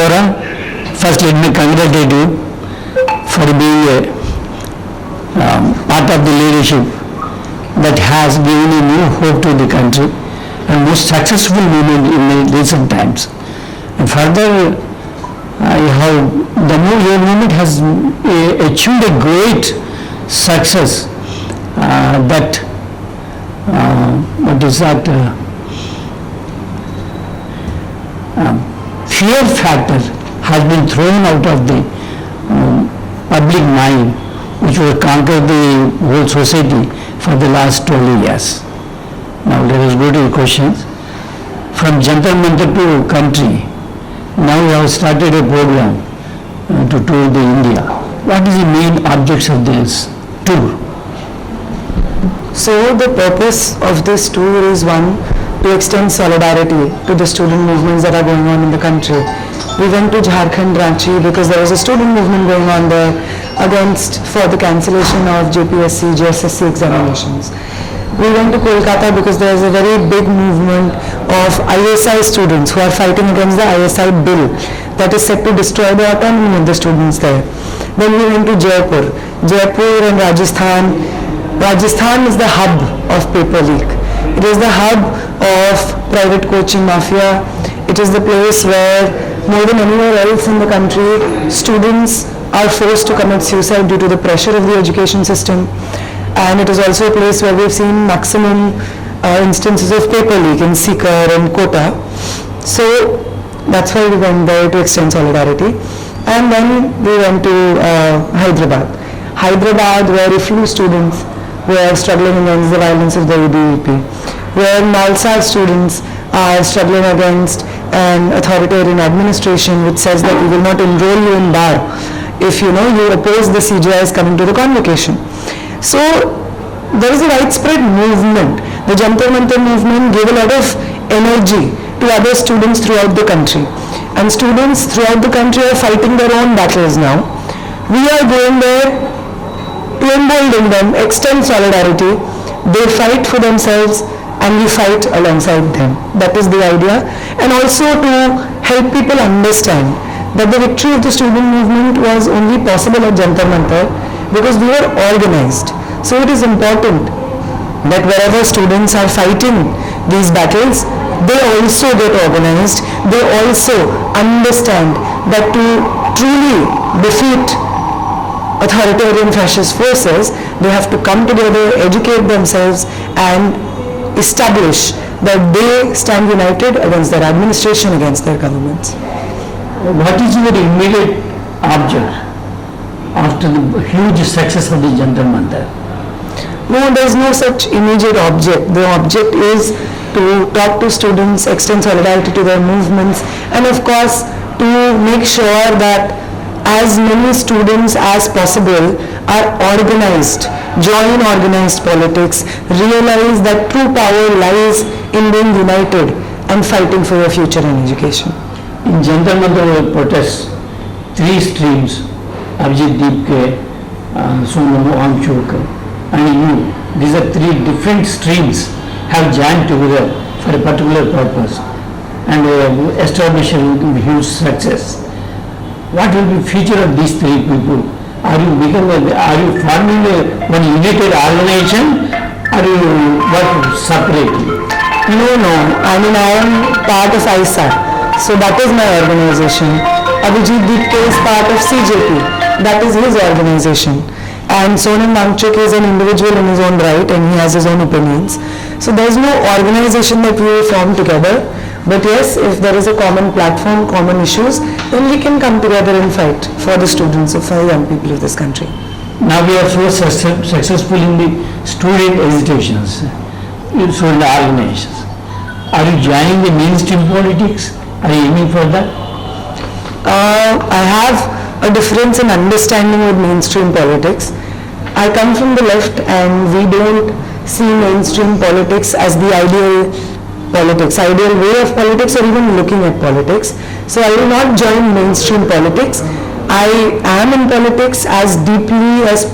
Bora, first let me congratulate you for being a part of the leadership that has given a new hope to the country and most successful movement in the recent times. And further, your movement has achieved a great success that fear factor has been thrown out of the public mind, which will conquer the whole society for the last 12 years. Now let us go to the questions. From Jantar Mantar to country, now we have started a program to tour the India. What is the main objects of this tour? So the purpose of this tour is one, to extend solidarity to the student movements that are going on in the country. We went to Jharkhand, Ranchi because there was a student movement going on there for the cancellation of JPSC, JSSC examinations. We went to Kolkata because there is a very big movement of ISI students who are fighting against the ISI bill that is set to destroy the autonomy of the students there. Then we went to Jaipur. Jaipur and Rajasthan. Rajasthan is the hub of paper leak. It is the hub of private coaching mafia. It is the place where more than anywhere else in the country, students are forced to commit suicide due to the pressure of the education system. And it is also a place where we've seen maximum instances of paper leak in Sikar and Kota. So that's why we went there, to extend solidarity. And then we went to Hyderabad. Hyderabad, where a few students were struggling against the violence of the UDP, where Nalsar students are struggling against an authoritarian administration which says that we will not enroll you in bar if you oppose the CJIs coming to the convocation. So there is a widespread movement. The Jantar Mantar movement gave a lot of energy to other students throughout the country, and students throughout the country are fighting their own battles now. We are going there to embolden them, extend solidarity. They fight for themselves and we fight alongside them. That is the idea. And also to help people understand that the victory of the student movement was only possible at Jantar Mantar because we were organized. So it is important that wherever students are fighting these battles, they also get organized. They also understand that to truly defeat authoritarian fascist forces, they have to come together, educate themselves and establish that they stand united against their administration, against their governments. What is your immediate object after the huge success of the Jantar Mantar? No, there is no such immediate object. The object is to talk to students, extend solidarity to their movements, and of course to make sure that as many students as possible are organized, join organized politics, realize that true power lies in being united and fighting for your future in education. In Jantar Mantar protests, three streams, Abhijit Deepke, Sonam Amchuk and you, these are three different streams have joined together for a particular purpose and established a huge success. What will be the future of these three people? Are you forming one united organization or you work separately? No. I am part of ISA. So that is my organization. Abhijit Deepke is part of CJP. That is his organization. And Sonam Wangchuk is an individual in his own right and he has his own opinions. So there is no organization that we will form together. But yes, if there is a common platform, common issues, then we can come together and fight for the students, for the young people of this country. Now we are so successful in the student agitations, student organizations. Are you joining the mainstream politics? Are you aiming for that? I have a difference in understanding with mainstream politics. I come from the left and we don't see mainstream politics as the ideal way of politics or even looking at politics. So I will not join mainstream politics. I am in politics as deeply as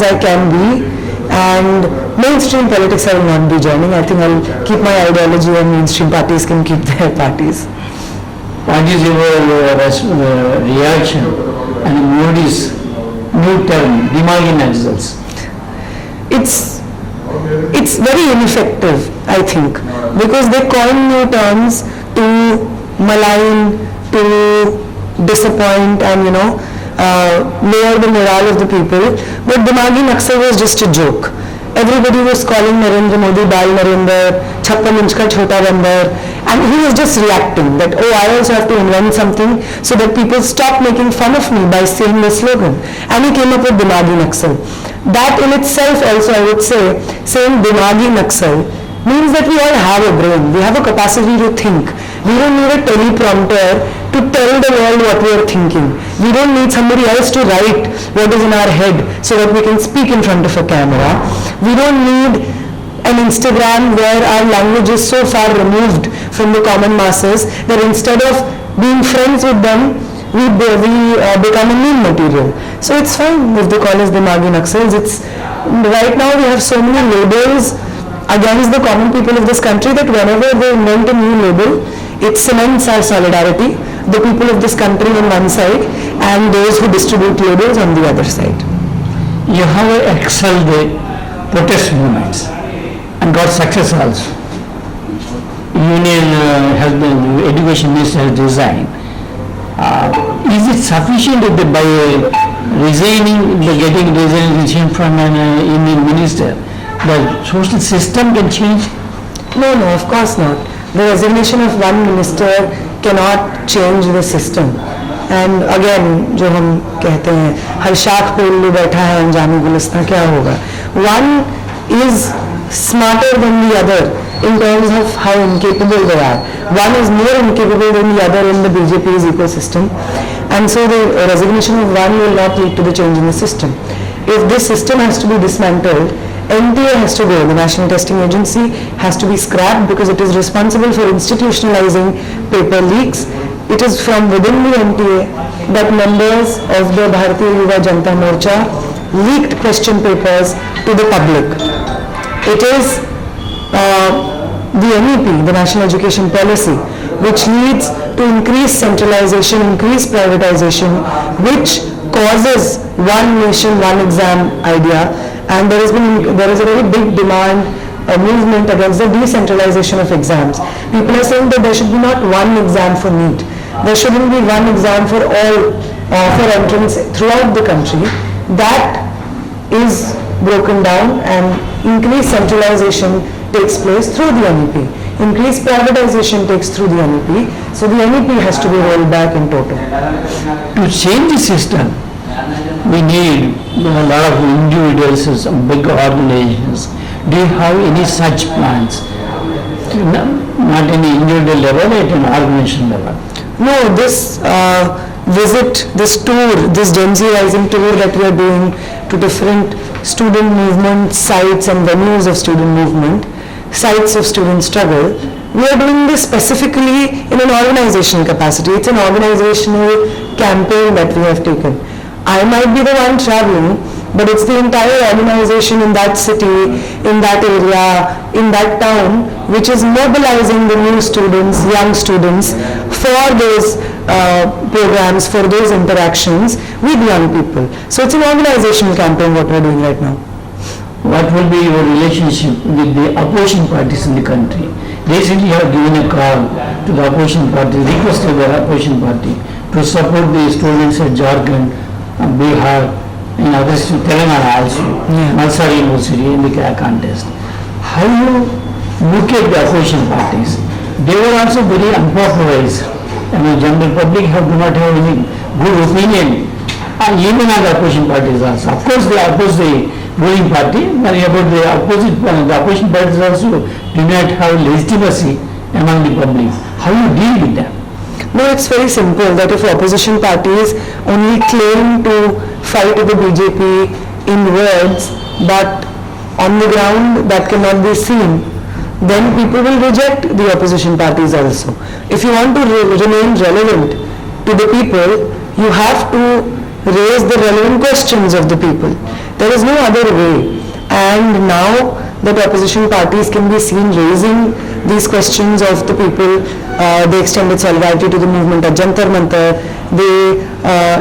I can be, and mainstream politics I will not be joining. I think I'll keep my ideology and mainstream parties can keep their parties. What is your reaction and Modi's new term, Dimagi Naxals? It's very ineffective, I think, because they coin new terms to malign, to disappoint, and lower the morale of the people. But Dimagi Naxal was just a joke. Everybody was calling Narendra Modi Bal Narendra, 56 inch ka chota bandar, and he was just reacting that, oh, I also have to invent something so that people stop making fun of me by saying the slogan. And he came up with Dimagi Naxal. That in itself also, I would say, saying Dimagi Naxal means that we all have a brain. We have a capacity to think. We don't need a teleprompter to tell the world what we are thinking. We don't need somebody else to write what is in our head so that we can speak in front of a camera. We don't need an Instagram where our language is so far removed from the common masses that instead of being friends with them, we become a meme material. So it's fine if they call us Dimagi Naxals. Right now we have so many labels against the common people of this country that whenever they invent a new label, it cements our solidarity, the people of this country on one side and those who distribute labels on the other side. You have excelled the protest movements and got success also. Union has been, Education Minister has resigned. Is it sufficient that by getting resignation from an Indian minister, the social system can change? No, of course not. The resignation of one minister cannot change the system. And again, जो हम कहते हैं हर शाख पे उल्लू बैठा है अनजाने गुलिस्तां, क्या होगा? One is smarter than the other in terms of how incapable they are. One is more incapable than the other in the BJP's ecosystem, and so the resignation of one will not lead to the change in the system. If this system has to be dismantled, NTA has to go, the National Testing Agency has to be scrapped because it is responsible for institutionalizing paper leaks. It is from within the NTA that members of the Bharatiya Yuva Janata Morcha leaked question papers to the public. It is the NEP, the National Education Policy, which leads to increased centralization, increased privatization, which causes one nation, one exam idea, and there is a very big demand, a movement against the decentralization of exams. People are saying that there should be not one exam for NEET. There shouldn't be one exam for all for entrance throughout the country. That is broken down, and increased centralization takes place through the NEP. Increased privatization takes through the NEP. So the NEP has to be rolled back in total. To change the system, we need a lot of individuals, some big organizations. Do you have any such plans? Not any individual level, at an organization level. No, this visit, this tour, this Gen Z Rising tour that we are doing to different student movement sites and venues of student movement, sites of student struggle, we are doing this specifically in an organizational capacity. It's an organizational campaign that we have taken. I might be the one traveling, but it's the entire organization in that city, in that area, in that town, which is mobilizing the new students, young students, for those programs, for those interactions with young people. So it's an organizational campaign what we're doing right now. What will be your relationship with the opposition parties in the country? Recently you have given a call to the opposition party, requested the opposition party to support the students at Jharkhand, Bihar, and others to Telangana also, Mantar University in the contest. How you look at the opposition parties? They were also very unpopularized. I mean, general public do not have any good opinion, and even on the opposition parties also. Of course, they oppose the ruling party, but about the opposition parties also do not have legitimacy among the public. How you deal with them? No, it's very simple that if opposition parties only claim to fight with the BJP in words, but on the ground that cannot be seen, then people will reject the opposition parties also. If you want to remain relevant to the people, you have to raise the relevant questions of the people. There is no other way. And now that opposition parties can be seen raising these questions of the people. They extended solidarity to the movement at Jantar, Mantar. They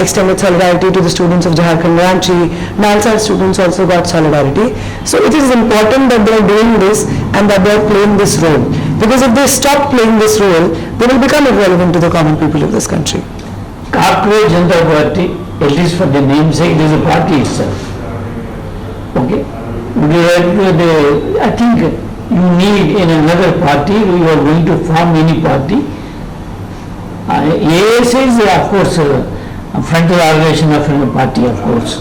extended solidarity to the students of Jharkhand Ranchi. Naxal students also got solidarity. So it is important that they are doing this and that they are playing this role. Because if they stop playing this role, they will become irrelevant to the common people of this country. Corporate Jantar Party, at least for the namesake, it is a party itself. Okay? I think you need in another party, you are going to form any party. ASA is of course a frontal organization of a party, of course.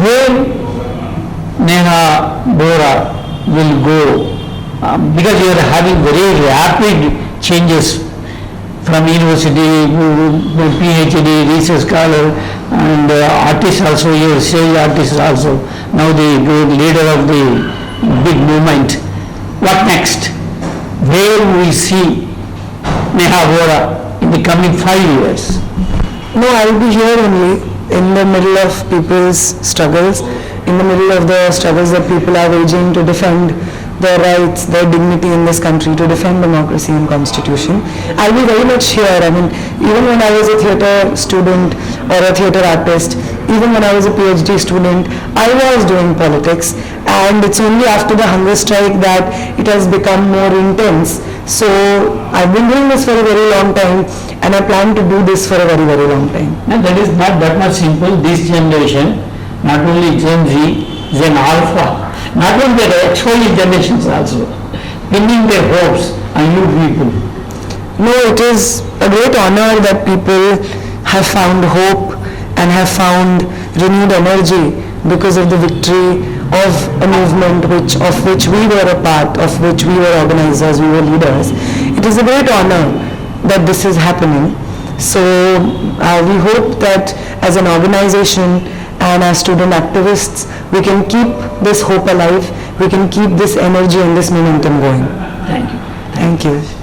Where Neha Bora will go, because you are having very rapid changes from university, PhD, research scholar, and artist also, you stage artist also, now the leader of the big movement. What next? Where we will see Neha Bora in the coming 5 years? No, I will be here only in the middle of people's struggles, in the middle of the struggles that people are waging to defend their rights, their dignity in this country, to defend democracy and constitution. I'll be very much here. I mean, even when I was a theatre student or a theatre artist, even when I was a PhD student, I was doing politics, and it's only after the hunger strike that it has become more intense. So I've been doing this for a very long time, and I plan to do this for a very, very long time. And that is not that much simple. This generation, not only Gen Z, Gen Alpha, not only the early generations also, pinning their hopes on you people. No, it is a great honor that people have found hope and have found renewed energy because of the victory of a movement of which we were a part, of which we were organizers, we were leaders. It is a great honor that this is happening. So we hope that as an organization and as student activists, we can keep this hope alive, we can keep this energy and this momentum going. Thank you. Thank you.